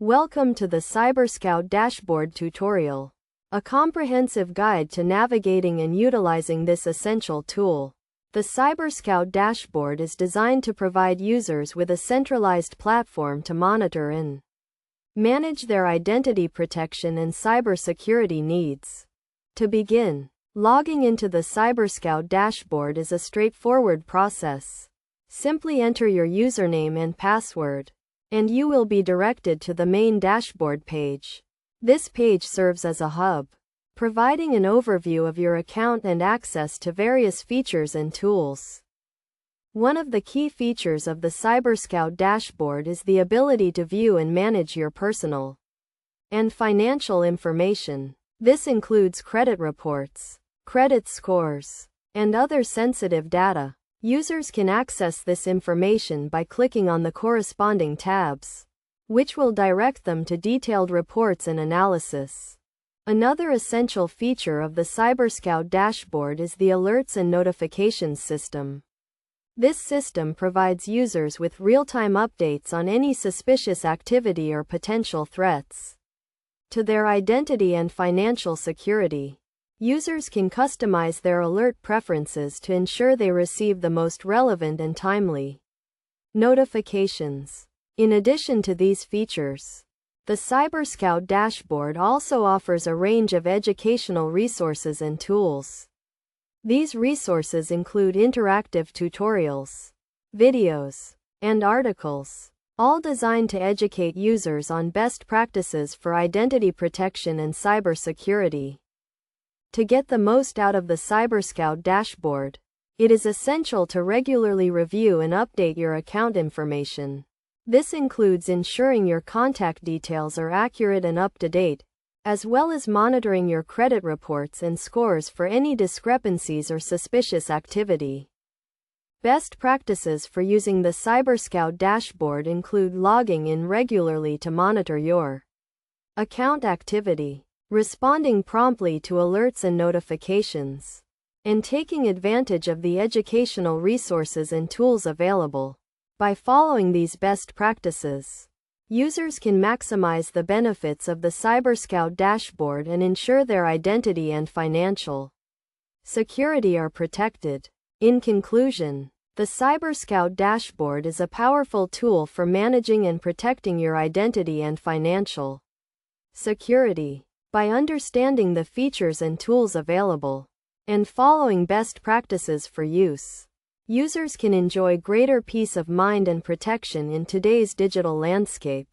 Welcome to the CyberScout Dashboard tutorial, a comprehensive guide to navigating and utilizing this essential tool. The CyberScout Dashboard is designed to provide users with a centralized platform to monitor and manage their identity protection and cybersecurity needs. To begin, logging into the CyberScout Dashboard is a straightforward process. Simply enter your username and password, and you will be directed to the main dashboard page. This page serves as a hub, providing an overview of your account and access to various features and tools. One of the key features of the CyberScout dashboard is the ability to view and manage your personal and financial information. This includes credit reports, credit scores, and other sensitive data. Users can access this information by clicking on the corresponding tabs, which will direct them to detailed reports and analysis. Another essential feature of the CyberScout dashboard is the alerts and notifications system. This system provides users with real-time updates on any suspicious activity or potential threats to their identity and financial security. Users can customize their alert preferences to ensure they receive the most relevant and timely notifications. In addition to these features, the CyberScout dashboard also offers a range of educational resources and tools. These resources include interactive tutorials, videos, and articles, all designed to educate users on best practices for identity protection and cybersecurity. To get the most out of the CyberScout dashboard, it is essential to regularly review and update your account information. This includes ensuring your contact details are accurate and up to date, as well as monitoring your credit reports and scores for any discrepancies or suspicious activity. Best practices for using the CyberScout dashboard include logging in regularly to monitor your account activity, responding promptly to alerts and notifications, and taking advantage of the educational resources and tools available. By following these best practices, users can maximize the benefits of the CyberScout dashboard and ensure their identity and financial security are protected. In conclusion, the CyberScout dashboard is a powerful tool for managing and protecting your identity and financial security. By understanding the features and tools available, and following best practices for use, users can enjoy greater peace of mind and protection in today's digital landscape.